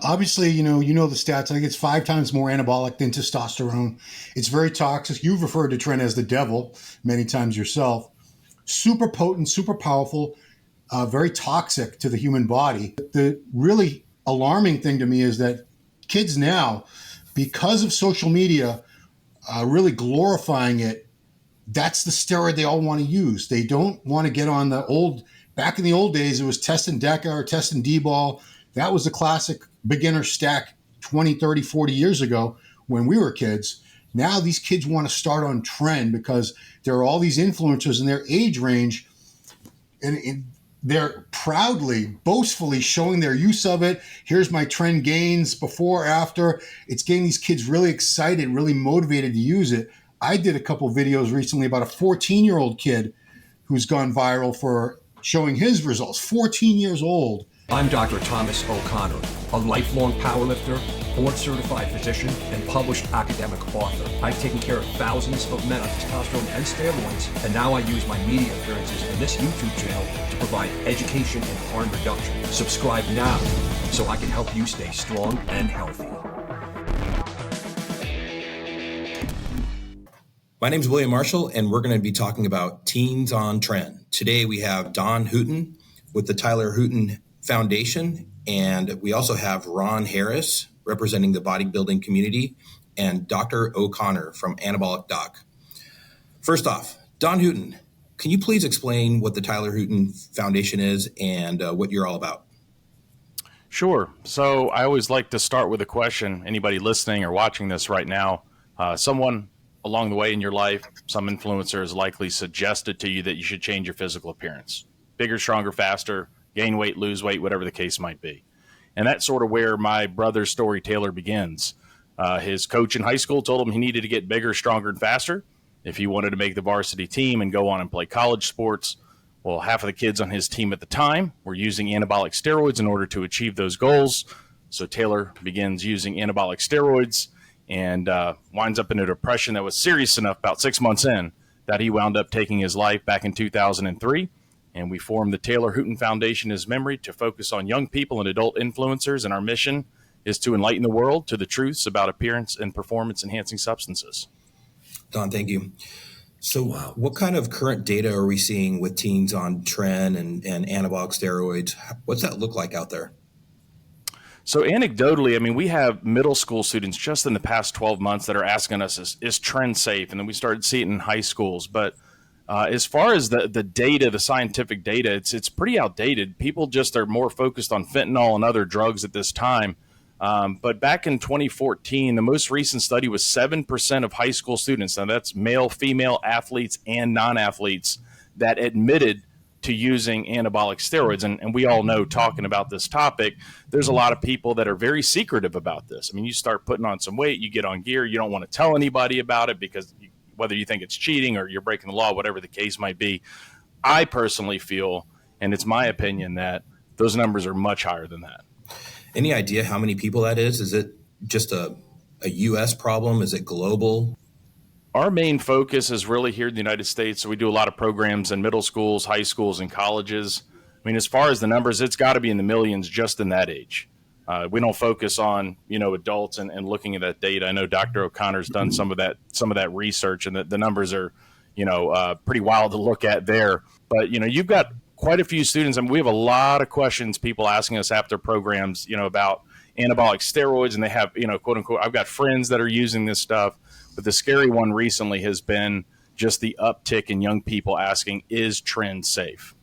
Obviously, you know the stats. I think it's 5 times more anabolic than testosterone. It's very toxic. You've referred to Tren as the devil many times yourself. Super potent, super powerful, very toxic to the human body. The really alarming thing to me is that kids now, because of social media, really glorifying it, that's the steroid they all want to use. They don't want to get on back in the old days, it was test and DECA or test and D-ball. That was the classic beginner stack 20, 30, 40 years ago when we were kids. Now these kids want to start on Tren because there are all these influencers in their age range, and they're proudly, boastfully showing their use of it. Here's my Tren gains before, after. It's getting these kids really excited, really motivated to use it. I did a couple videos recently about a 14-year-old kid who's gone viral for showing his results. 14 years old. I'm Dr. Thomas O'Connor, a lifelong powerlifter, board-certified physician, and published academic author. I've taken care of thousands of men on testosterone and steroids, and now I use my media appearances in this YouTube channel to provide education and harm reduction. Subscribe now so I can help you stay strong and healthy. My name is William Marshall, and we're going to be talking about teens on Tren. Today we have Don Hooton with the Taylor Hooton Foundation, and we also have Ron Harris representing the bodybuilding community, and Dr. O'Connor from Anabolic Doc. First off, Don Hooton, can you please explain what the Taylor Hooton Foundation is and what you're all about? Sure. So I always like to start with a question. Anybody listening or watching this right now, someone along the way in your life, some influencer has likely suggested to you that you should change your physical appearance. Bigger, stronger, faster, gain weight, lose weight, whatever the case might be. And that's sort of where my brother's story, Taylor, begins. His coach in high school told him he needed to get bigger, stronger, and faster if he wanted to make the varsity team and go on and play college sports. Well, half of the kids on his team at the time were using anabolic steroids in order to achieve those goals. So Taylor begins using anabolic steroids and winds up in a depression that was serious enough about 6 months in that he wound up taking his life back in 2003. And we formed the Taylor Hooton Foundation in his memory to focus on young people and adult influencers. And our mission is to enlighten the world to the truths about appearance and performance-enhancing substances. Don, thank you. So what kind of current data are we seeing with teens on Tren and anabolic steroids? What's that look like out there? So anecdotally, I mean, we have middle school students just in the past 12 months that are asking us, is Tren safe? And then we started seeing it in high schools. But as far as the data, the scientific data, it's pretty outdated. People just are more focused on fentanyl and other drugs at this time. But back in 2014, the most recent study was 7% of high school students, now that's male, female athletes and non-athletes, that admitted to using anabolic steroids. And we all know, talking about this topic, there's a lot of people that are very secretive about this. I mean, you start putting on some weight, you get on gear, you don't want to tell anybody about it because whether you think it's cheating or you're breaking the law, whatever the case might be. I personally feel, and it's my opinion, that those numbers are much higher than that. Any idea how many people that is? Is it just a U.S. problem? Is it global? Our main focus is really here in the United States. So we do a lot of programs in middle schools, high schools, and colleges. I mean, as far as the numbers, it's got to be in the millions just in that age. We don't focus on, adults and looking at that data. I know Dr. O'Connor's done some of that research, and the numbers are, pretty wild to look at there. But, you've got quite a few students. I mean, we have a lot of questions, people asking us after programs, about anabolic steroids, and they have, quote unquote, I've got friends that are using this stuff. But the scary one recently has been just the uptick in young people asking, is Tren safe?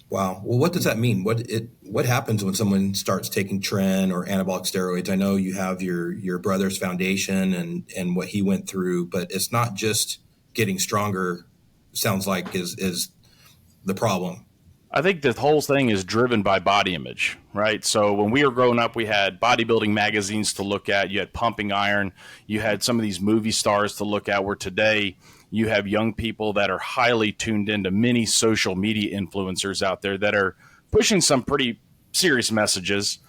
Wow. Well, what does that mean? What happens when someone starts taking Tren or anabolic steroids? I know you have your brother's foundation and what he went through, but it's not just getting stronger, sounds like is the problem. I think the whole thing is driven by body image, right? So when we were growing up, we had bodybuilding magazines to look at. You had Pumping Iron. You had some of these movie stars to look at, where today you have young people that are highly tuned into many social media influencers out there that are pushing some pretty serious messages.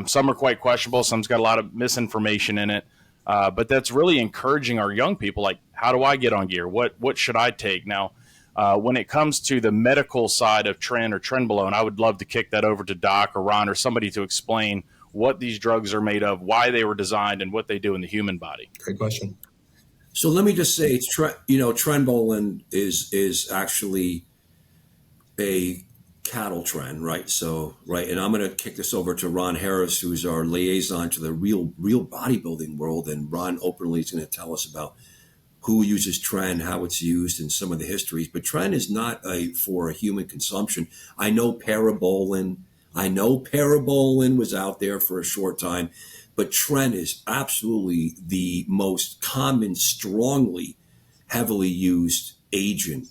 Some are quite questionable. Some's got a lot of misinformation in it. But that's really encouraging our young people. Like, how do I get on gear? What should I take? Now, when it comes to the medical side of Tren or Trenbolone, I would love to kick that over to Doc or Ron or somebody to explain what these drugs are made of, why they were designed, and what they do in the human body. Great question. So let me just say, Trenbolone is actually a cattle trend, right? So, right, and I'm going to kick this over to Ron Harris, who's our liaison to the real bodybuilding world, and Ron openly is going to tell us about who uses Tren, how it's used, and some of the histories. But Tren is not for a human consumption. I know Parabolin was out there for a short time, but Tren is absolutely the most common, strongly, heavily used agent,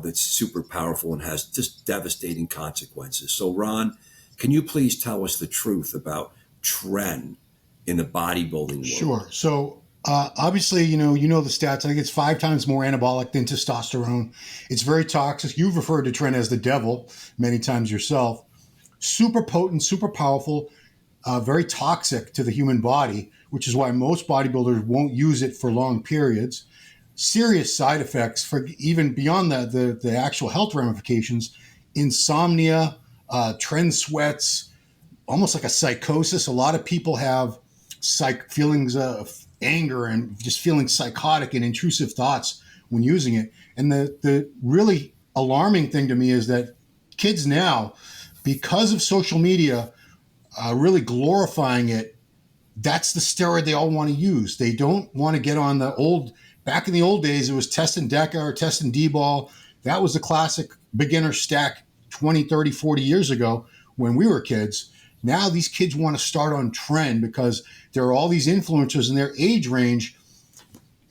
that's super powerful and has just devastating consequences. So, Ron, can you please tell us the truth about Tren in the bodybuilding world? Sure. So, obviously, you know the stats. I think it's 5 times more anabolic than testosterone. It's very toxic. You've referred to Tren as the devil many times yourself. Super potent, super powerful, very toxic to the human body, which is why most bodybuilders won't use it for long periods. Serious side effects for even beyond the actual health ramifications: insomnia, Tren sweats, almost like a psychosis. A lot of people have feelings of anger and just feeling psychotic and intrusive thoughts when using it. And the really alarming thing to me is that kids now, because of social media, really glorifying it, that's the steroid they all want to use. They don't want to get on back in the old days, it was Test and Deca or Test and D-ball. That was the classic beginner stack 20, 30, 40 years ago when we were kids. Now these kids want to start on Tren because there are all these influencers in their age range,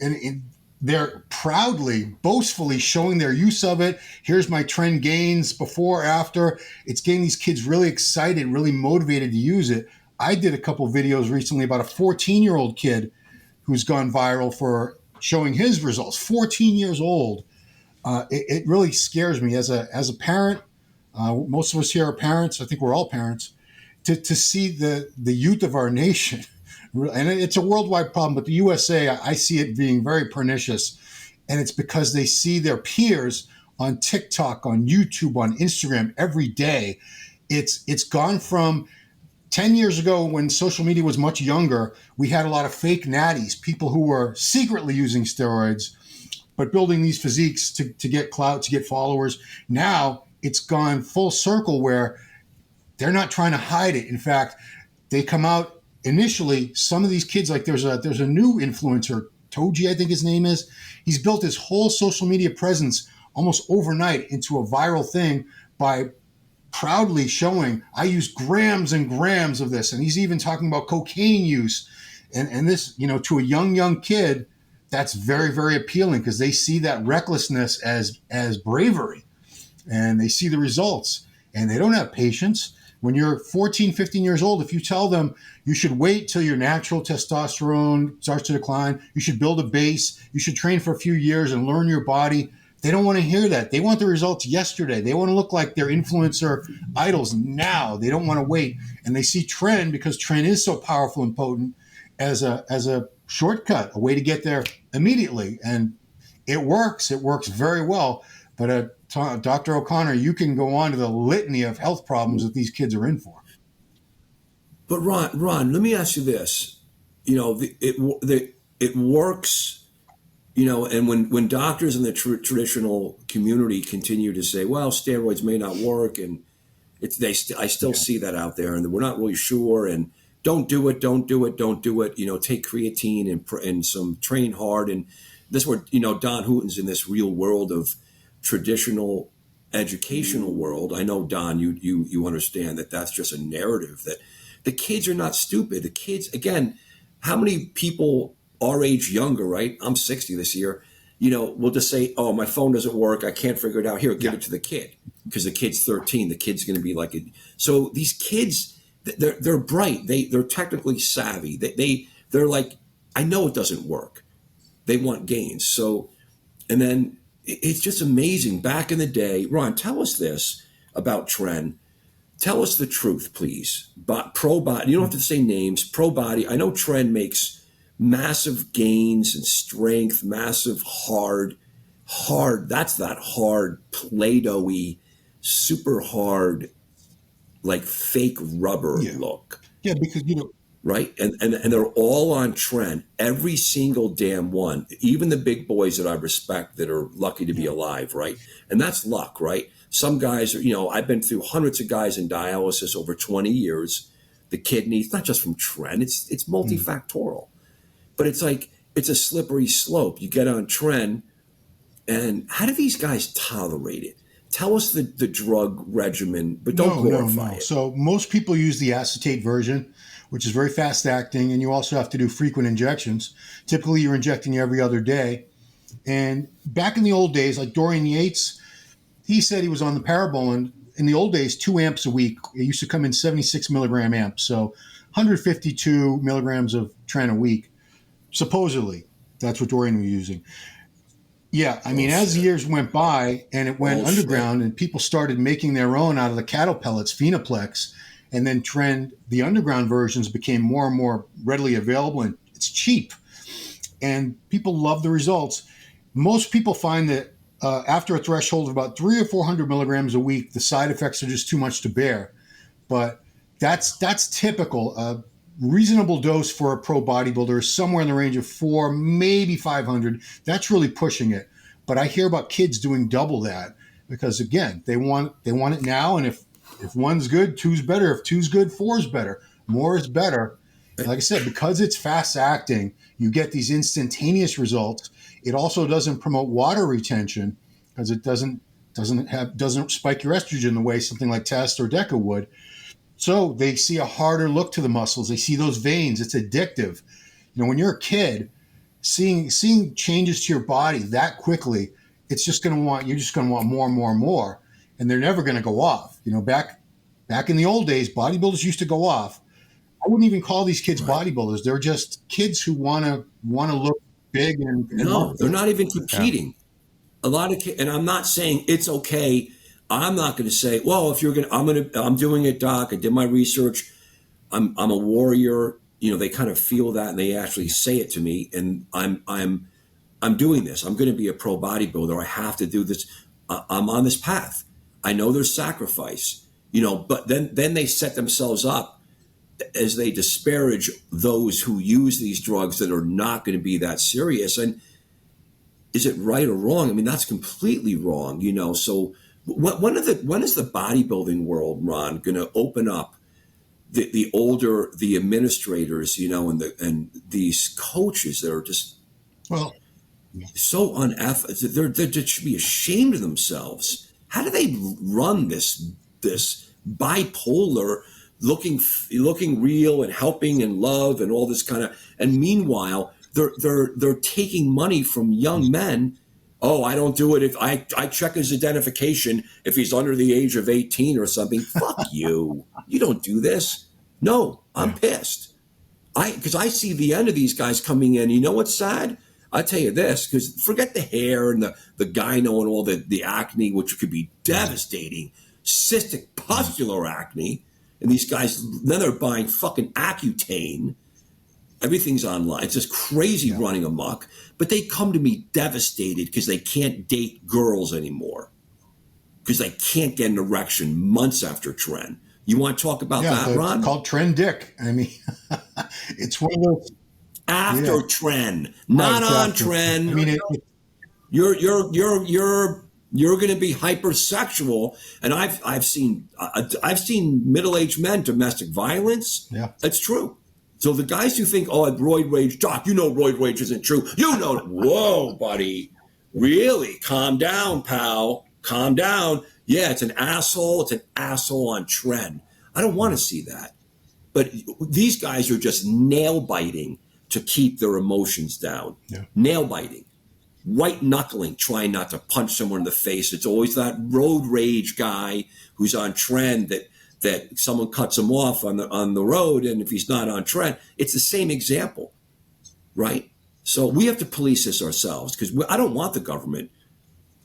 and they're proudly, boastfully showing their use of it. Here's my Tren gains before, after. It's getting these kids really excited, really motivated to use it. I did a couple videos recently about a 14-year-old kid who's gone viral for showing his results. 14 years old. It really scares me as a parent. Most of us here are parents. I think we're all parents. To see the youth of our nation, and it's a worldwide problem, but the USA, I see it being very pernicious, and it's because they see their peers on TikTok, on YouTube, on Instagram every day. It's gone from 10 years ago, when social media was much younger, we had a lot of fake natties, people who were secretly using steroids, but building these physiques to get clout, to get followers. Now it's gone full circle where they're not trying to hide it. In fact, they come out initially, some of these kids, like there's a new influencer, Togi, I think his name is. He's built his whole social media presence almost overnight into a viral thing by proudly showing, I use grams and grams of this. And he's even talking about cocaine use. And this, to a young kid, that's very, very appealing because they see that recklessness as bravery, and they see the results, and they don't have patience. When you're 14, 15 years old, if you tell them you should wait till your natural testosterone starts to decline, you should build a base, you should train for a few years and learn your body, they don't want to hear that. They want the results yesterday. They want to look like their influencer idols now. They don't want to wait. And they see Tren, because Tren is so powerful and potent, as a shortcut, a way to get there immediately. And it works. It works very well. But Dr. O'Connor, you can go on to the litany of health problems that these kids are in for. But Ron, let me ask you this. It works. And when doctors in the traditional community continue to say, well, steroids may not work, and I still see that out there, and we're not really sure, and don't do it. Take creatine and some train hard. And this is where, Don Hooton's in this real world of traditional educational world. I know, Don, you understand that that's just a narrative, that the kids are not stupid. The kids, again, how many people our age younger, right? I'm 60 this year. We'll just say, oh, my phone doesn't work. I can't figure it out. Here, give it to the kid, because the kid's 13. The kid's going to be like it. So these kids, they're bright. They're technically savvy. They're like, I know it doesn't work. They want gains. So, and then it's just amazing. Back in the day, Ron, tell us this about Tren. Tell us the truth, please. Pro Body, you don't have to say names. Pro Body, I know Tren makes massive gains and strength, massive hard, that's that hard, Play-Doh-y, super hard, like fake rubber look. Yeah, because right? And they're all on trend, every single damn one, even the big boys that I respect that are lucky to be alive, right? And that's luck, right? Some guys are, I've been through hundreds of guys in dialysis over 20 years. The kidneys, not just from trend, it's multifactorial. But it's like, it's a slippery slope. You get on trend, and how do these guys tolerate it? Tell us the drug regimen, but don't glorify it. So most people use the acetate version, which is very fast acting, and you also have to do frequent injections. Typically, you're injecting every other day. And back in the old days, like Dorian Yates, he said he was on the Parabolin. In the old days, 2 amps a week. It used to come in 76 milligram amps, so 152 milligrams of Tren a week. Supposedly, that's what Dorian was using. Yeah, I mean, as the years went by and it went underground and people started making their own out of the cattle pellets, Phenoplex, and then the underground versions became more and more readily available, and it's cheap. And people love the results. Most people find that after a threshold of about 300 or 400 milligrams a week, the side effects are just too much to bear. But that's typical. A reasonable dose for a pro bodybuilder is somewhere in the range of 4, maybe 500. That's really pushing it. But I hear about kids doing double that because, again, they want it now. And if one's good, two's better. If two's good, four's better. More is better. And like I said, because it's fast acting, you get these instantaneous results. It also doesn't promote water retention because it doesn't spike your estrogen the way something like Test or Deca would. So they see a harder look to the muscles. They see those veins. It's addictive. When you're a kid, seeing changes to your body that quickly, you're just going to want more and more and more, and they're never going to go off. Back in the old days, bodybuilders used to go off. I wouldn't even call these kids bodybuilders. They're just kids who want to look big and no, they're not even competing. Yeah. A lot of kids, and I'm not saying it's okay. I'm not going to say, well, if you're I'm doing it, doc. I did my research. I'm a warrior. They kind of feel that, and they actually say it to me. And I'm doing this. I'm going to be a pro bodybuilder. I have to do this. I'm on this path. I know there's sacrifice, but then they set themselves up as they disparage those who use these drugs that are not going to be that serious. And is it right or wrong? I mean, that's completely wrong, So when is the bodybuilding world, Ron, going to open up the administrators, and these coaches that are just so unethical? They should be ashamed of themselves. How do they run this bipolar, looking real and helping and love and all this kind of? And meanwhile, they're taking money from young men. Oh, I don't do it if I check his identification if he's under the age of 18 or something. Fuck you. You don't do this. No, I'm pissed. Because I see the end of these guys coming in. You know what's sad? I'll tell you this, because forget the hair and the gyno and all the acne, which could be devastating, cystic pustular acne. And these guys, then they're buying fucking Accutane. Everything's online. It's just crazy running amok. But they come to me devastated because they can't date girls anymore. Because they can't get an erection months after Tren. You want to talk about that, Ron? It's called Tren Dick. I mean, it's one of those. After Tren, not on Tren. I mean, you're going to be hypersexual, and I've seen middle-aged men domestic violence. Yeah, that's true. So the guys who think, roid rage, doc, roid rage isn't true. Whoa, buddy, really? Calm down, pal. Calm down. Yeah, it's an asshole. It's an asshole on Tren. I don't want to see that. But these guys are just nail biting to keep their emotions down. Yeah. Nail biting. White knuckling, trying not to punch someone in the face. It's always that road rage guy who's on Tren that someone cuts him off on the road, and if he's not on Tren, it's the same example, right? So we have to police this ourselves because I don't want the government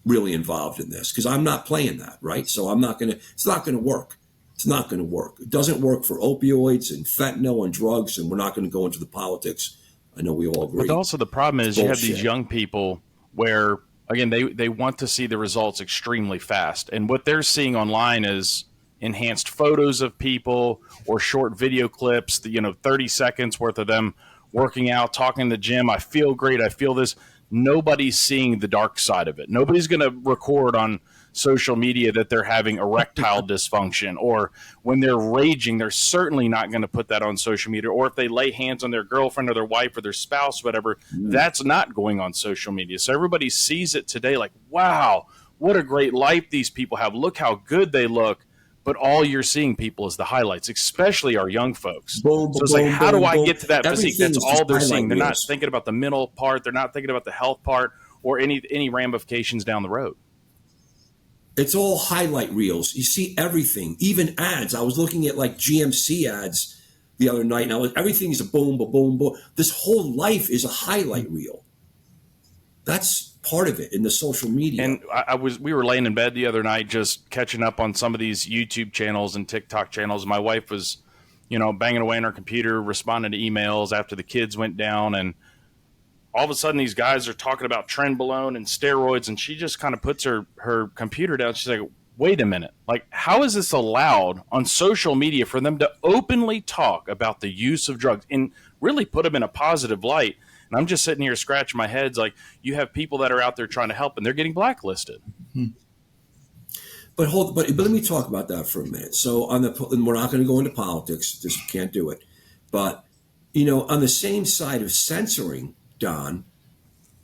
really involved in this because I'm not playing that, right? So it's not going to work. It's not going to work. It doesn't work for opioids and fentanyl and drugs, and we're not going to go into the politics. I know we all agree. But also the problem is you have these young people where, again, they want to see the results extremely fast. And what they're seeing online is enhanced photos of people or short video clips, 30 seconds worth of them working out, talking in the gym. I feel great. I feel this. Nobody's seeing the dark side of it. Nobody's going to record on social media that they're having erectile dysfunction, or when they're raging, they're certainly not going to put that on social media. Or if they lay hands on their girlfriend or their wife or their spouse, whatever, that's not going on social media. So everybody sees it today like, wow, what a great life these people have. Look how good they look. But all you're seeing, people, is the highlights, especially our young folks. Boom, so it's boom, like, how boom, do I boom. get to that physique? Everything That's is all just they're highlight seeing. They're not reels. thinking about the mental part. They're not thinking about the health part or any ramifications down the road. It's all highlight reels. You see everything, even ads. I was looking at like GMC ads the other night, and everything is a boom, boom, boom, boom. This whole life is a highlight reel. That's part of it in the social media. And we were laying in bed the other night just catching up on some of these YouTube channels and TikTok channels. My wife was, banging away on her computer, responding to emails after the kids went down, and all of a sudden these guys are talking about Trenbolone and steroids, and she just kind of puts her computer down. She's like, wait a minute. Like, how is this allowed on social media for them to openly talk about the use of drugs and really put them in a positive light? And I'm just sitting here scratching my head. Like, you have people that are out there trying to help, and they're getting blacklisted. But let me talk about that for a minute. So and we're not going to go into politics, just can't do it. But on the same side of censoring, Don,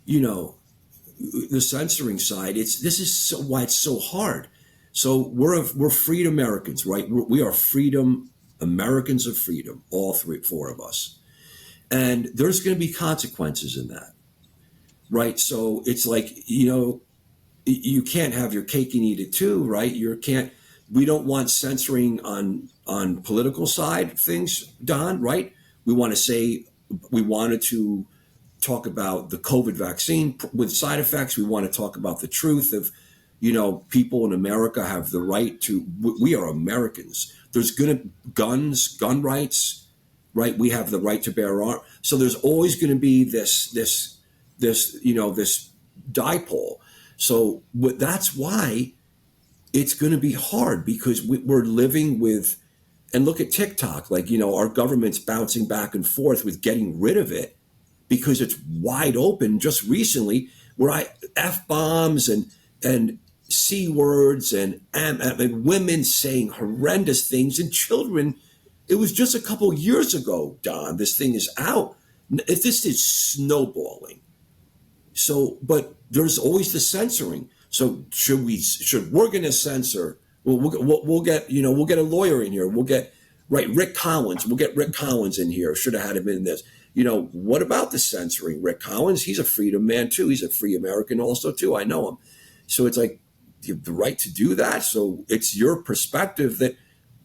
the censoring side, why it's so hard. So we're freedom Americans, right? We are freedom Americans of freedom, all four of us. And there's going to be consequences in that, right? So it's like, you can't have your cake and eat it too, right? We don't want censoring on political side of things, Don, right? We wanted to talk about the COVID vaccine with side effects. We want to talk about the truth of, people in America have the right to, we are Americans. There's gun rights, right? We have the right to bear arms. So there's always going to be this dipole. So that's why it's going to be hard, because we're living with, and look at TikTok, like, our government's bouncing back and forth with getting rid of it because it's wide open. Just recently, where F-bombs and C words and women saying horrendous things, and children. It was just a couple years ago, Don. This thing is out. This is snowballing. So, but there's always the censoring. So we're going to censor? Well, we'll get a lawyer in here. We'll get Rick Collins. We'll get Rick Collins in here. Should have had him in this. What about the censoring? Rick Collins, he's a freedom man too. He's a free American also too. I know him. So it's like, you have the right to do that. So it's your perspective that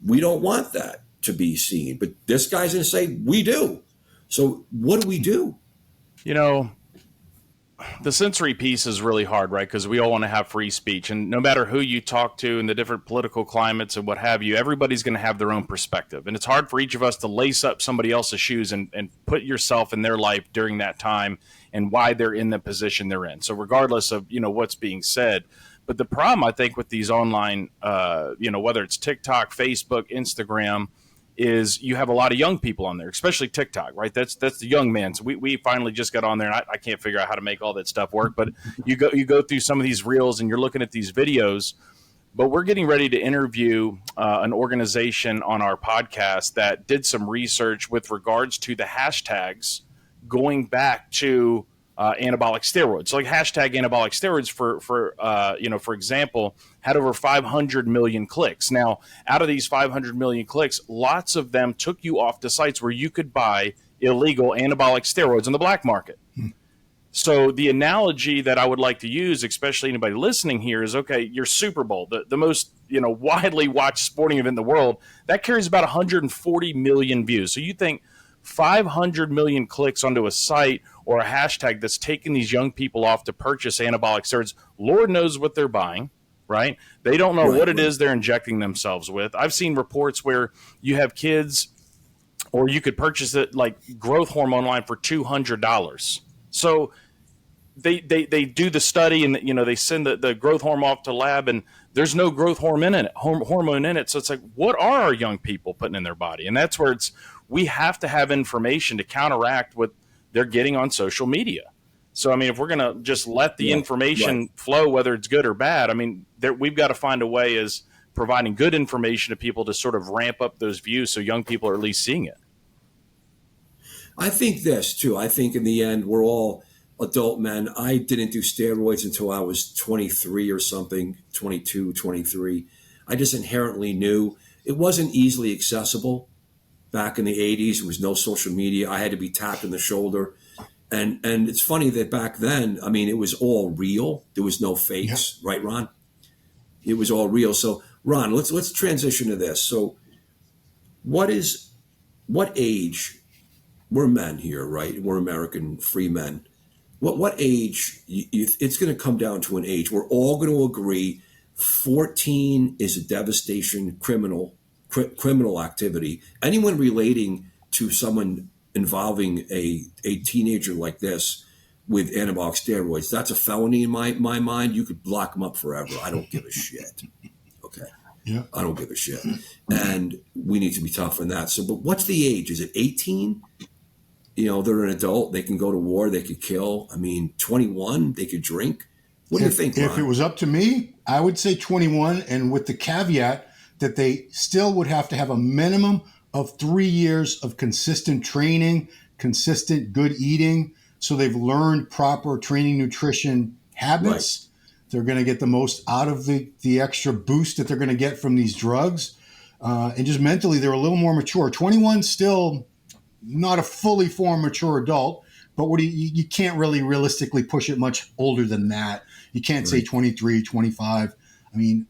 we don't want that to be seen, but this guy's going to say we do. So what do we do? The sensory piece is really hard, right? Because we all want to have free speech, and no matter who you talk to in the different political climates and what have you, everybody's going to have their own perspective, and it's hard for each of us to lace up somebody else's shoes and put yourself in their life during that time and why they're in the position they're in. So regardless of what's being said. But the problem, I think, with these online, whether it's TikTok, Facebook, Instagram, is you have a lot of young people on there, especially TikTok, right? That's the young man. So we finally just got on there, and I can't figure out how to make all that stuff work. But you go through some of these reels, and you're looking at these videos. But we're getting ready to interview an organization on our podcast that did some research with regards to the hashtags going back to anabolic steroids. So like hashtag anabolic steroids for example, had over 500 million clicks. Now, out of these 500 million clicks, lots of them took you off to sites where you could buy illegal anabolic steroids on the black market. So the analogy that I would like to use, especially anybody listening here, is, okay, your Super Bowl, the most widely watched sporting event in the world, that carries about 140 million views. So you think 500 million clicks onto a site or a hashtag that's taking these young people off to purchase anabolic steroids. Lord knows what they're buying, right? They don't know what it is they're injecting themselves with. I've seen reports where you have kids, or you could purchase it like growth hormone line for $200. So they do the study, and they send the growth hormone off to lab, and there's no growth hormone in it. So it's like, what are our young people putting in their body? And that's where we have to have information to counteract what they're getting on social media. So, I mean, if we're going to just let the information flow, whether it's good or bad, I mean, we've got to find a way as providing good information to people to sort of ramp up those views so young people are at least seeing it. I think this too. I think in the end, we're all adult men. I didn't do steroids until I was 23 or something, 22, 23. I just inherently knew it wasn't easily accessible. Back in the 80s, there was no social media. I had to be tapped in the shoulder. And it's funny that back then, I mean, it was all real. There was no fakes, right, Ron? It was all real. So, Ron, let's transition to this. So, what age? We're men here, right? We're American free men. What age? It's going to come down to an age. We're all going to agree 14 is a devastation, criminal activity. Anyone relating to someone involving a teenager like this with anabolic steroids, that's a felony in my mind. You could lock them up forever. I don't give a shit. Okay. Yeah. I don't give a shit. And we need to be tough on that. So, but what's the age? Is it 18? You know, they're an adult. They can go to war. They could kill. I mean, 21, they could drink. What do you think, Ron? If it was up to me, I would say 21, and with the caveat that they still would have to have a minimum of 3 years of consistent training, consistent good eating. So they've learned proper training nutrition habits. Right. They're going to get the most out of the extra boost that they're going to get from these drugs. And just mentally, they're a little more mature. 21 still not a fully formed mature adult, but you can't really realistically push it much older than that. You can't say 23, 25. I mean,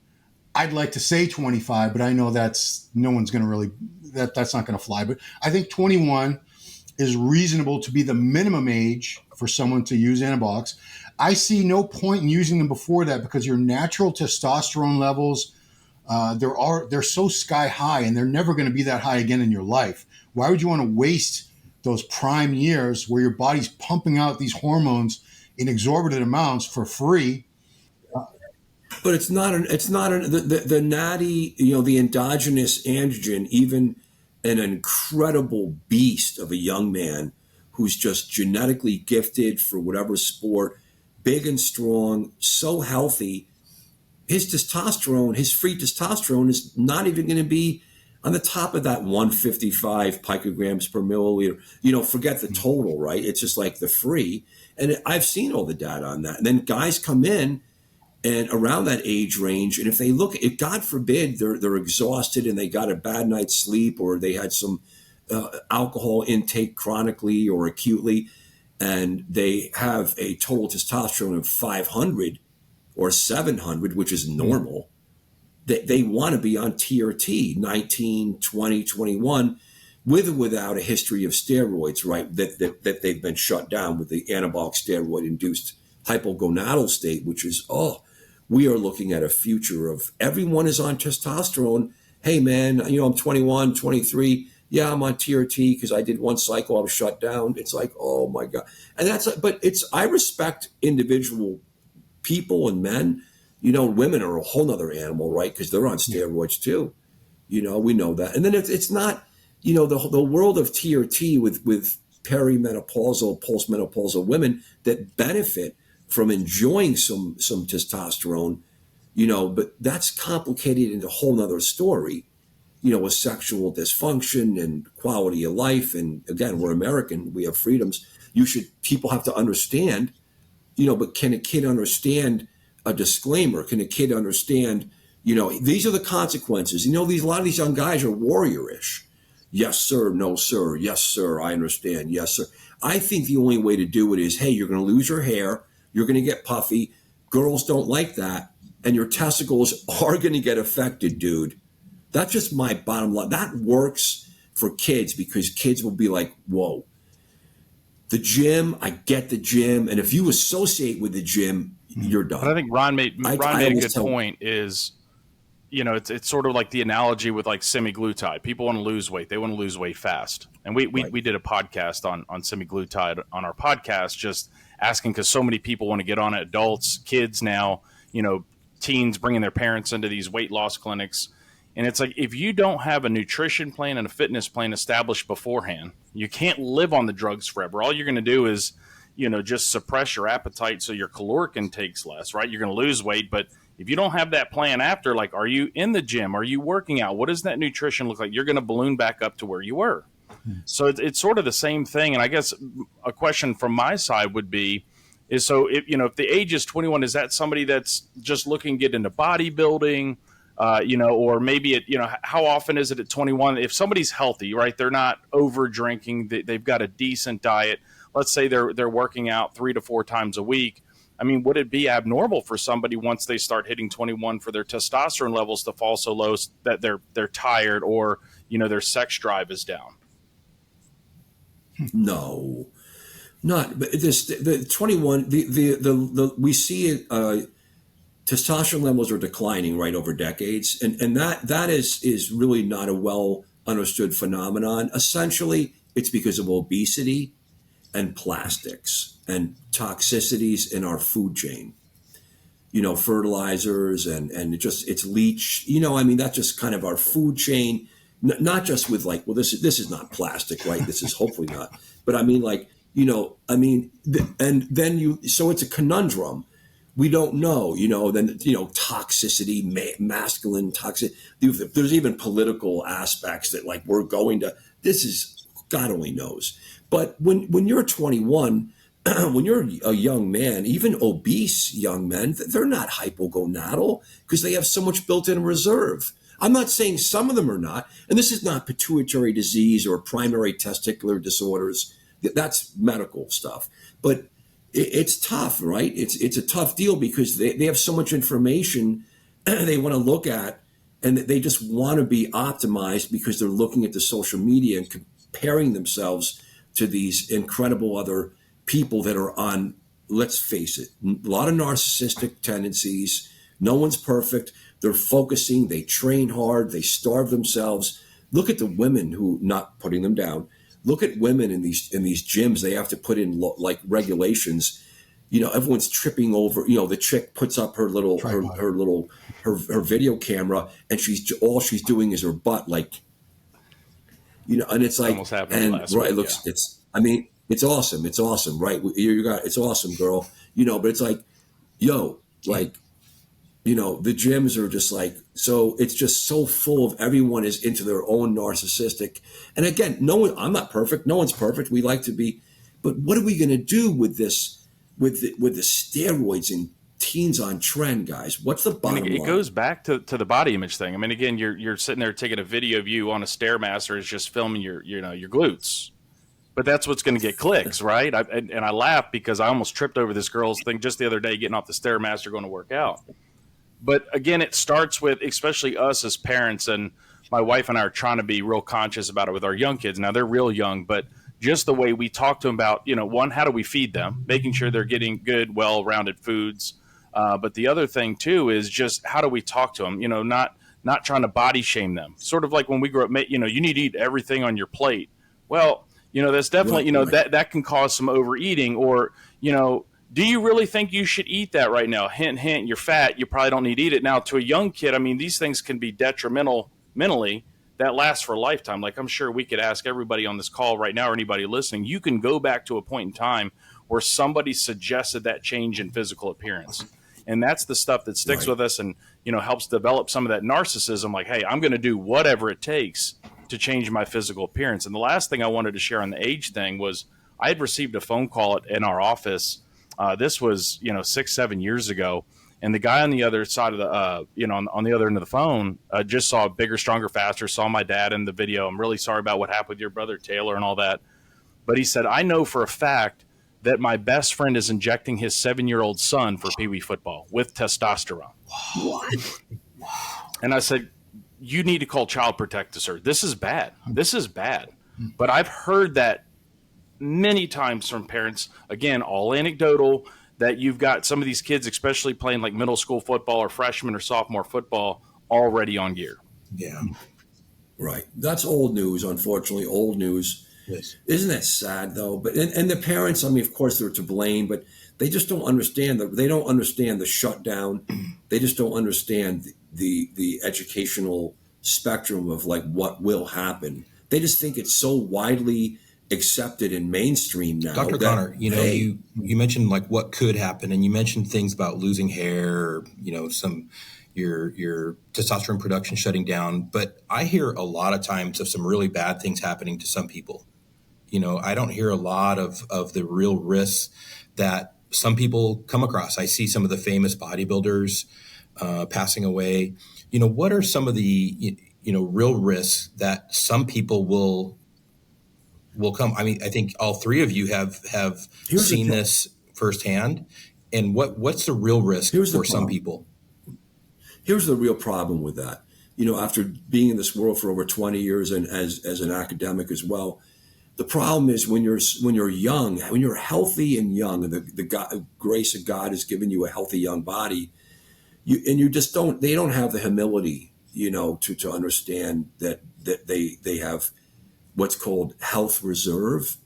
I'd like to say 25, but I know that's not going to fly. But I think 21 is reasonable to be the minimum age for someone to use anabolics. I see no point in using them before that because your natural testosterone levels, they're so sky high and they're never going to be that high again in your life. Why would you want to waste those prime years where your body's pumping out these hormones in exorbitant amounts for free? But the natty, the endogenous androgen, even an incredible beast of a young man who's just genetically gifted for whatever sport, big and strong, so healthy, his testosterone, his free testosterone is not even going to be on the top of that 155 picograms per milliliter. Forget the total, right? It's just like the free. And I've seen all the data on that. And then guys come in and around that age range, and if God forbid they're exhausted and they got a bad night's sleep or they had some alcohol intake chronically or acutely, and they have a total testosterone of 500 or 700, which is normal, they want to be on TRT, 19, 20, 21, with or without a history of steroids, right? That they've been shut down with the anabolic steroid-induced hypogonadal state, which is, we are looking at a future of everyone is on testosterone. Hey, man, I'm 21, 23. Yeah, I'm on TRT because I did one cycle. I was shut down. It's like, oh, my God. And I respect individual people and men. Women are a whole nother animal, right? Because they're on steroids too. We know that. And then it's not, the world of TRT with perimenopausal, postmenopausal women that benefit from enjoying some testosterone, but that's complicated into a whole nother story, with sexual dysfunction and quality of life. And again, we're American, we have freedoms. People have to understand, but can a kid understand a disclaimer? Can a kid understand, these are the consequences? A lot of these young guys are warrior-ish. Yes, sir. No, sir. Yes, sir. I understand. Yes, sir. I think the only way to do it is, hey, you're going to lose your hair. You're going to get puffy. Girls don't like that. And your testicles are going to get affected, dude. That's just my bottom line. That works for kids because kids will be like, whoa. The gym, I get the gym. And if you associate with the gym, you're done. But I think Ron made a good point is, it's sort of like the analogy with like semaglutide. People want to lose weight. They want to lose weight fast. And we did a podcast on semaglutide on our podcast, just asking because so many people want to get on it, adults, kids now, teens bringing their parents into these weight loss clinics. And it's like, if you don't have a nutrition plan and a fitness plan established beforehand, you can't live on the drugs forever. All you're going to do is, just suppress your appetite so your caloric intake's less, right? You're going to lose weight. But if you don't have that plan after, like, are you in the gym? Are you working out? What does that nutrition look like? You're going to balloon back up to where you were. So it's sort of the same thing. And I guess a question from my side would be, is so if the age is 21, is that somebody that's just looking to get into bodybuilding, or maybe how often is it at 21? If somebody's healthy, right, they're not over drinking, they've got a decent diet. Let's say they're working out 3 to 4 times a week. I mean, would it be abnormal for somebody once they start hitting 21 for their testosterone levels to fall so low that they're tired or their sex drive is down? No, not. But the 21. We see it. Testosterone levels are declining right over decades, and that is really not a well understood phenomenon. Essentially, it's because of obesity and plastics and toxicities in our food chain. Fertilizers and it's leach. That's just kind of our food chain. Not just with like, well, this is not plastic, right? This is hopefully not. But I mean, like, and then so it's a conundrum. We don't know, toxicity, masculine toxic. There's even political aspects that like we're going to, this is, God only knows. But when you're 21, when you're a young man, even obese young men, they're not hypogonadal because they have so much built-in reserve. I'm not saying some of them are not, and this is not pituitary disease or primary testicular disorders. That's medical stuff. But it's tough, right? It's a tough deal because they have so much information they want to look at, and they just want to be optimized because they're looking at the social media and comparing themselves to these incredible other people that are on, let's face it, a lot of narcissistic tendencies. No one's perfect. They're focusing, they train hard, they starve themselves. Look at the women who, not putting them down, look at women in these gyms. They have to put in like regulations. Everyone's tripping over, the chick puts up her little, her video camera and all she's doing is her butt. Like, and it's like, almost happened and last right, week, it looks, it's awesome. It's awesome. Right. It's awesome, girl, but it's like, the gyms are just like, so it's just so full of everyone is into their own narcissistic. And again, I'm not perfect. No one's perfect. We like to be, but what are we going to do with this, with the steroids and teens on Tren, guys? What's the bottom line? It goes back to the body image thing. I mean, again, you're sitting there taking a video of you on a Stairmaster is just filming your glutes. But that's what's going to get clicks, right? And I laugh because I almost tripped over this girl's thing just the other day getting off the Stairmaster going to work out. But again, it starts with, especially us as parents, and my wife and I are trying to be real conscious about it with our young kids. Now, they're real young, but just the way we talk to them about, one, how do we feed them, making sure they're getting good, well-rounded foods. But the other thing, too, is just how do we talk to them, not trying to body shame them. Sort of like when we grew up, you need to eat everything on your plate. Well, that's definitely, that can cause some overeating or, do you really think you should eat that right now? Hint, hint, you're fat. You probably don't need to eat it. Now, to a young kid, I mean, these things can be detrimental mentally. That lasts for a lifetime. Like I'm sure we could ask everybody on this call right now or anybody listening, you can go back to a point in time where somebody suggested that change in physical appearance. And that's the stuff that sticks with us and, helps develop some of that narcissism. Like, hey, I'm going to do whatever it takes to change my physical appearance. And the last thing I wanted to share on the age thing was I had received a phone call in our office. This was, 6-7 years ago. And the guy on the other side of the, on the other end of the phone, just saw Bigger, Stronger, Faster, saw my dad in the video. I'm really sorry about what happened with your brother, Taylor, and all that. But he said, I know for a fact that my best friend is injecting his 7-year-old son for Pee Wee football with testosterone. What? And I said, you need to call Child Protective, sir. This is bad. This is bad. But I've heard that many times from parents, again, all anecdotal, that you've got some of these kids, especially playing like middle school football or freshman or sophomore football, already on gear. Yeah. Right. That's old news, unfortunately, old news. Yes. Isn't that sad, though? But and the parents, I mean, of course, they're to blame, but they just don't understand. They don't understand the shutdown They just don't understand the educational spectrum of like what will happen. They just think it's so widely accepted in mainstream now. Dr. Connor, you mentioned like what could happen, and you mentioned things about losing hair, some your testosterone production shutting down. But I hear a lot of times of some really bad things happening to some people. I don't hear a lot of the real risks that some people come across. I see some of the famous bodybuilders passing away. What are some of the real risks that some people will come? I mean, I think all three of you have seen this firsthand. And what's the real risk for some people? Here's the real problem with that. After being in this world for over 20 years and as an academic as well, the problem is when you're young, when you're healthy and young, and the grace of God has given you a healthy young body, they don't have the humility, to understand that they have what's called health reserve.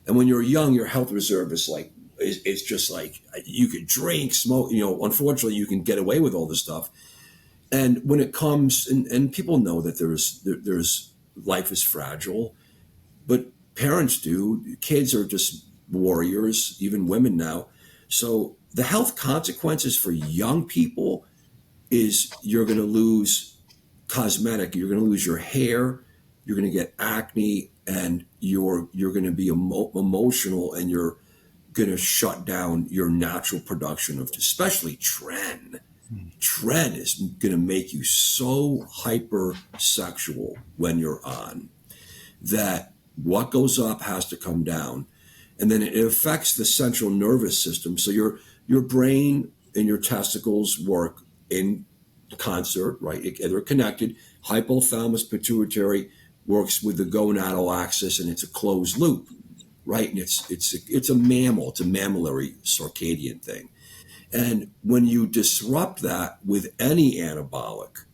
And when you're young, your health reserve is like, it's just like you could drink, smoke, unfortunately you can get away with all this stuff. And when it comes, and people know that there's life is fragile, but parents do. Kids are just warriors, even women now. So the health consequences for young people is you're going to lose cosmetic, you're going to lose your hair, you're going to get acne, and you're going to be emotional, and you're going to shut down your natural production of especially Tren. Tren is going to make you so hypersexual when you're on that what goes up has to come down. And then it affects the central nervous system. So your brain and your testicles work in concert, right? They're connected. Hypothalamus pituitary works with the gonadal axis, and it's a closed loop, right? And it's a mammal. It's a mammillary circadian thing. And when you disrupt that with any anabolic,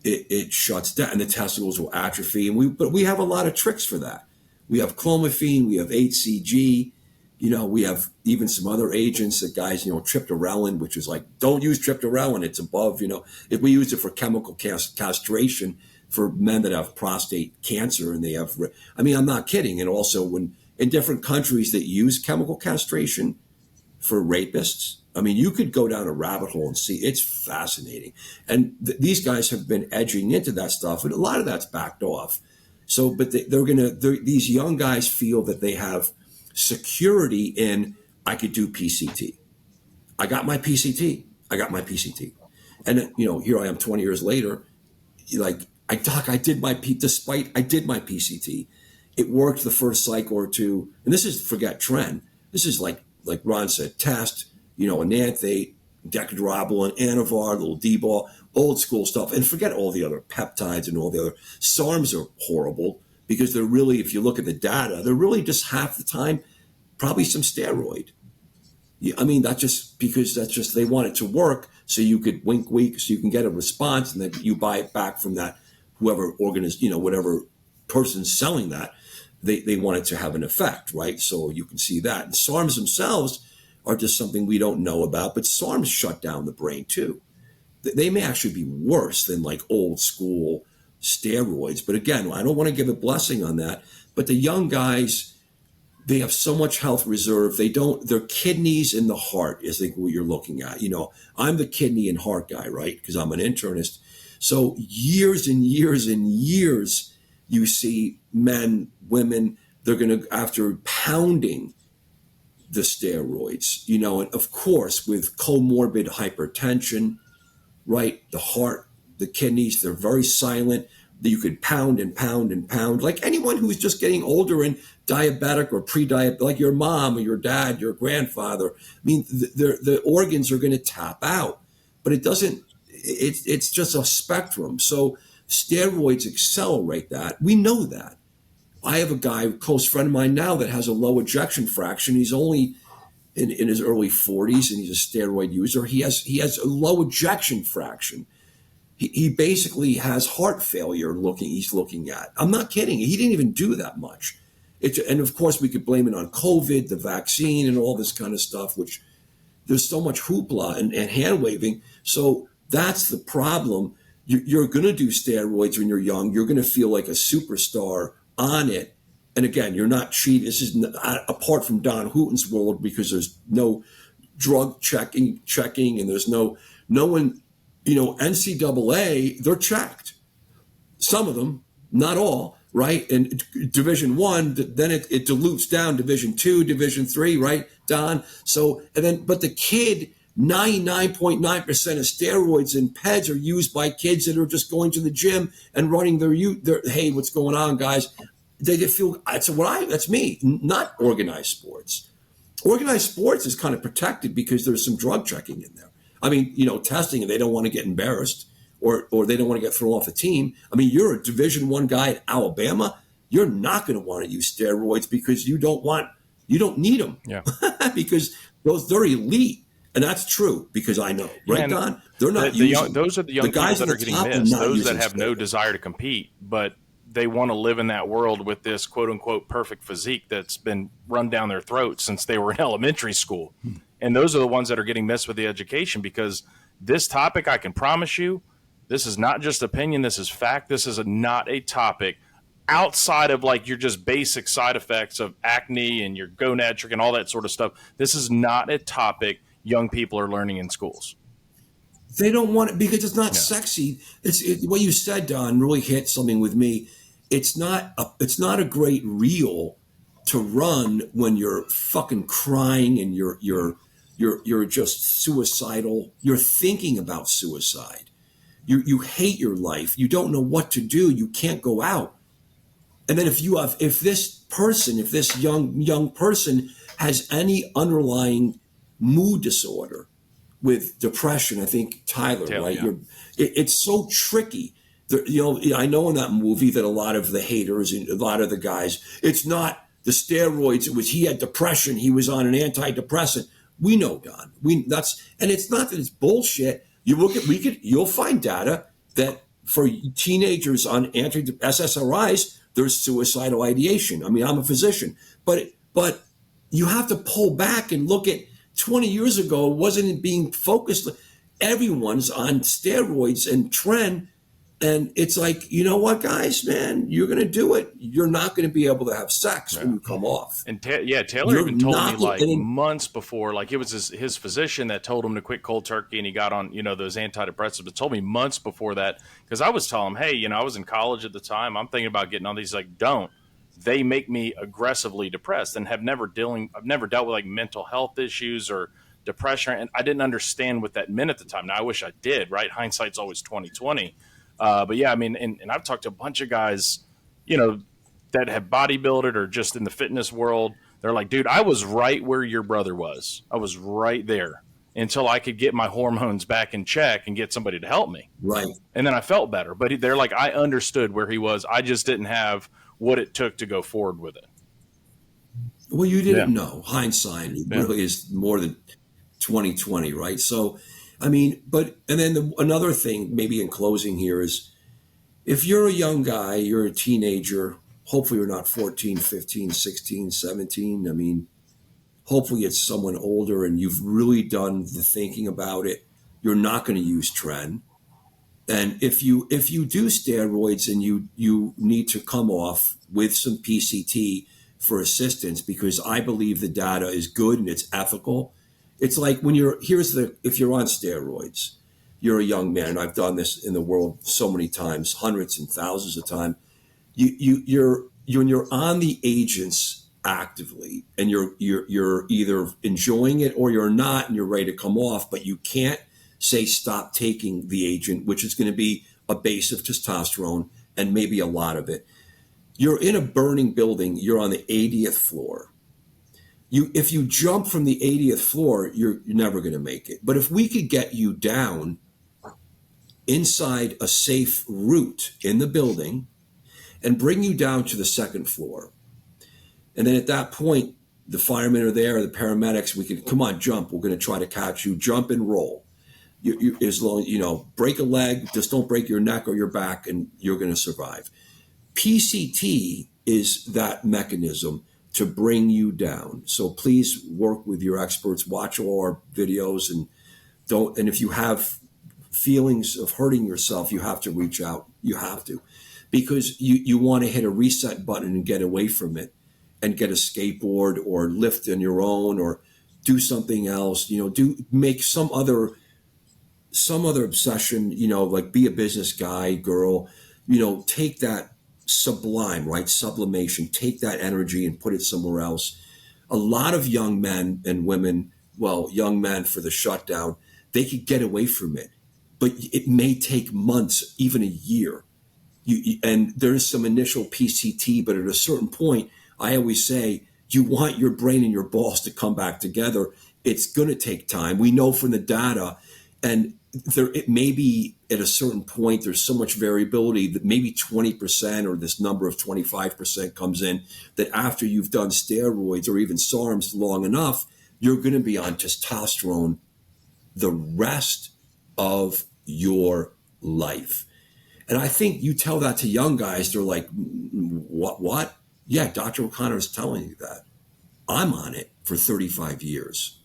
it shuts down, and the testicles will atrophy. But we have a lot of tricks for that. We have clomiphene, we have HCG, we have even some other agents that guys, triptorelin, which is like, don't use triptorelin. It's above, if we use it for chemical castration for men that have prostate cancer, and they have, I'm not kidding. And also when in different countries that use chemical castration for rapists, you could go down a rabbit hole and see. It's fascinating. And these guys have been edging into that stuff, and a lot of that's backed off. So, but these young guys feel that they have security in, I could do PCT. I got my PCT. And, here I am 20 years later, I did my PCT. It worked the first cycle or two. And this is, forget Tren. This is like Ron said, test, enanthate, decadrobolin, anavar, little D-ball, old school stuff. And forget all the other peptides and all the other. SARMs are horrible because they're really, if you look at the data, they're really just half the time probably some steroid. That's just they want it to work so you could wink, so you can get a response, and then you buy it back from that whoever whatever person's selling that. They want it to have an effect, right? So you can see that. And SARMs themselves are just something we don't know about, but SARMs shut down the brain too. They may actually be worse than like old school steroids. But again, I don't want to give a blessing on that. But the young guys, they have so much health reserve. Their kidneys and the heart is like what you're looking at. I'm the kidney and heart guy, right? Because I'm an internist. So years and years and years, you see men, women, they're going to, after pounding the steroids, and of course with comorbid hypertension, right? The heart, the kidneys, they're very silent. You could pound and pound and pound, like anyone who's just getting older and diabetic or pre-diabetic, like your mom or your dad, your grandfather. The organs are going to tap out, but it doesn't, it's just a spectrum. So steroids accelerate that. We know that. I have a guy, a close friend of mine now, that has a low ejection fraction. He's only in his early 40s, and he's a steroid user. He has a low ejection fraction. He basically has heart failure he's looking at. I'm not kidding. He didn't even do that much. And of course, we could blame it on COVID, the vaccine, and all this kind of stuff, which there's so much hoopla and hand waving. So that's the problem. You're going to do steroids when you're young. You're going to feel like a superstar on it. And again, you're not cheating. This is apart from Don Hooton's world, because there's no drug checking, and there's no one, NCAA, they're checked. Some of them, not all, right? And Division I, then it dilutes down Division II, Division III, right, Don? So, but the kid, 99.9% of steroids and PEDs are used by kids that are just going to the gym and running their hey, what's going on, guys? They feel, that's me, not organized sports. Organized sports is kind of protected because there's some drug checking in there. I mean, testing, and they don't want to get embarrassed or they don't want to get thrown off a team. I mean, you're a Division I guy at Alabama. You're not going to want to use steroids because you don't need them. Yeah. Because they're elite. And that's true, because I know, right, Don? They're not using those are the young people that are getting missed, those that have no desire to compete, but they want to live in that world with this quote unquote perfect physique that's been run down their throats since they were in elementary school. And those are the ones that are getting missed with the education, because this topic, I can promise you, this is not just opinion. This is fact. This is not a topic outside of like your just basic side effects of acne and your gonadotropin and all that sort of stuff. This is not a topic young people are learning in schools. They don't want it because it's not sexy. What you said, Don, really hit something with me. It's not a great reel to run when you're fucking crying and you're just suicidal. You're thinking about suicide. You hate your life. You don't know what to do. You can't go out. And then if this young person has any underlying mood disorder with depression, I think Tyler, right? Yeah. It's so tricky. I know in that movie that a lot of the haters and a lot of the guys, it's not the steroids. It was he had depression. He was on an antidepressant. We know, Don. And it's not that it's bullshit. You look at you'll find data that for teenagers on SSRIs, there's suicidal ideation. I mean, I'm a physician, but you have to pull back and look at 20 years ago. Wasn't it being focused? Everyone's on steroids and Tren. And it's like, you know what, guys, man, you're going to do it. You're not going to be able to have sex when you come off. And Taylor even told me like months before, like it was his physician that told him to quit cold turkey, and he got on, those antidepressants, but told me months before that, because I was telling him, hey, I was in college at the time. I'm thinking about getting on these. Like, don't. They make me aggressively depressed, and I've never dealt with like mental health issues or depression. And I didn't understand what that meant at the time. Now I wish I did, right? Hindsight's always 20/20. But yeah, I mean, and I've talked to a bunch of guys, that have bodybuilded or just in the fitness world. They're like, dude, I was right where your brother was. I was right there until I could get my hormones back in check and get somebody to help me. Right. And then I felt better. But they're like, I understood where he was. I just didn't have what it took to go forward with it. Well, you didn't know. Hindsight really is more than 20/20, right? So, I mean, and then another thing, maybe in closing here, is if you're a young guy, you're a teenager, hopefully you're not 14, 15, 16, 17. I mean, hopefully it's someone older and you've really done the thinking about it. You're not going to use Tren. And if you do steroids and you need to come off with some PCT for assistance, because I believe the data is good and it's ethical. It's like if you're on steroids, you're a young man, and I've done this in the world so many times, hundreds and thousands of times. You're on the agents actively, and you're either enjoying it or you're not, and you're ready to come off, but you can't say stop taking the agent, which is going to be a base of testosterone and maybe a lot of it. You're in a burning building. You're on the 80th floor. If you jump from the 80th floor, you're never going to make it. But if we could get you down inside a safe route in the building and bring you down to the second floor, and then at that point, the firemen are there, the paramedics, we can, come on, jump. We're going to try to catch you. Jump and roll. As long as, break a leg, just don't break your neck or your back, and you're going to survive. PCT is that mechanism to bring you down. So please work with your experts, watch all our videos, and if you have feelings of hurting yourself, you have to reach out. You have to, because you want to hit a reset button and get away from it and get a skateboard or lift on your own or do something else, make some other obsession, like be a business guy, girl, take that sublime, right? Sublimation, take that energy and put it somewhere else. A lot of young men and women, young men for the shutdown, they could get away from it, but it may take months, even a year. And there's some initial PCT, but at a certain point, I always say, you want your brain and your balls to come back together. It's going to take time. We know from the data, and it may be at a certain point, there's so much variability that maybe 20% or this number of 25% comes in, that after you've done steroids or even SARMs long enough, you're going to be on testosterone the rest of your life. And I think you tell that to young guys, they're like, what? Yeah, Dr. O'Connor is telling you that. I'm on it for 35 years.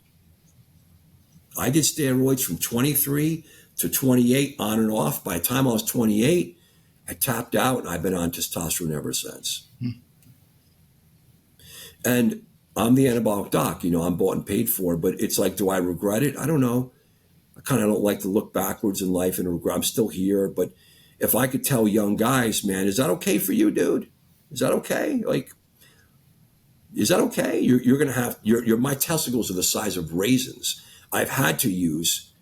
I did steroids from 23 to 28 on and off. By the time I was 28, I tapped out and I've been on testosterone ever since. And I'm the anabolic doc, I'm bought and paid for, but it's like, do I regret it? I don't know. I kind of don't like to look backwards in life and regret. I'm still here. But if I could tell young guys, man, is that okay for you, dude? Is that okay? Like, is that okay? You're going to have, my testicles are the size of raisins. I've had to use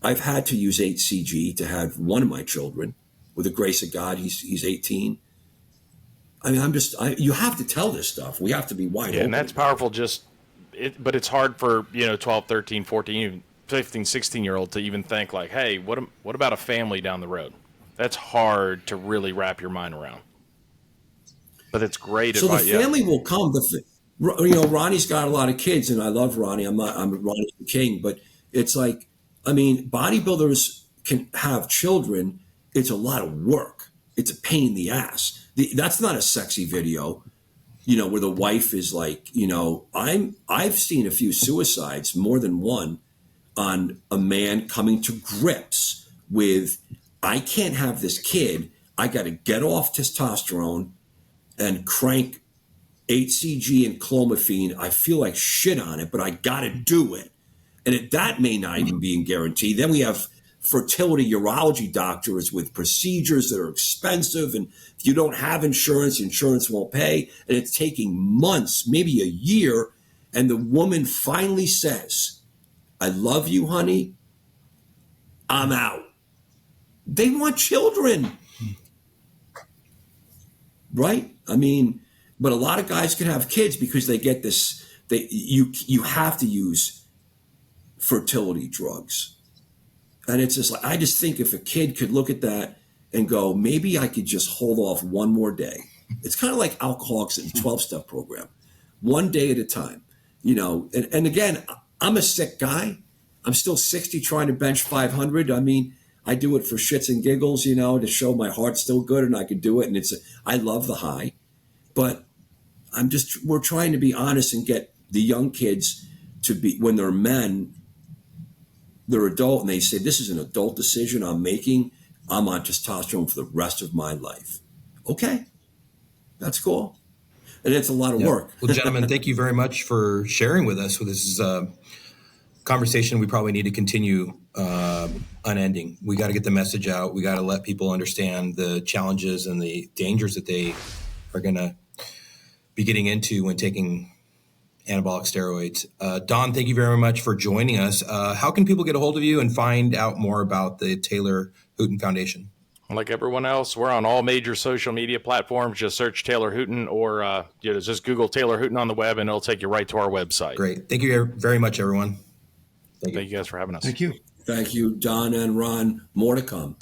8CG to have one of my children. With the grace of God, he's 18. I mean, you have to tell this stuff. We have to be wide open. And that's powerful. But it's hard for, 12, 13, 14, even 15, 16-year-old to even think like, hey, what about a family down the road? That's hard to really wrap your mind around. But it's great. So the family will come. Ronnie's got a lot of kids, and I love Ronnie. I'm Ronnie's the king, but it's like, bodybuilders can have children. It's a lot of work. It's a pain in the ass. That's not a sexy video, where the wife is like, I've seen a few suicides, more than one, on a man coming to grips with, I can't have this kid. I got to get off testosterone and crank 8CG and clomiphene. I feel like shit on it, but I got to do it. And that may not even be in guarantee. Then we have fertility urology doctors with procedures that are expensive. And if you don't have insurance, insurance won't pay. And it's taking months, maybe a year. And the woman finally says, I love you, honey. I'm out. They want children. Right? But a lot of guys can have kids because they get this. You have to use fertility drugs, and it's just like, I just think if a kid could look at that and go, maybe I could just hold off one more day. It's kind of like alcoholics in the 12-step program, one day at a time. And again, I'm a sick guy. I'm still 60 trying to bench 500. I do it for shits and giggles, to show my heart's still good and I can do it. And I love the high. But we're trying to be honest and get the young kids to be, when they're men, they're adult, and they say, this is an adult decision I'm making. I'm on testosterone for the rest of my life. Okay, that's cool. And it's a lot of work. Well, gentlemen, thank you very much for sharing with us. This is a conversation we probably need to continue unending. We got to get the message out. We got to let people understand the challenges and the dangers that they are going to be getting into when taking anabolic steroids. Don, thank you very much for joining us. How can people get a hold of you and find out more about the Taylor Hooton Foundation? Like everyone else, we're on all major social media platforms. Just search Taylor Hooton or just Google Taylor Hooton on the web and it'll take you right to our website. Great. Thank you very much, everyone. Thank you guys for having us. Thank you. Thank you, Don and Ron. More to come.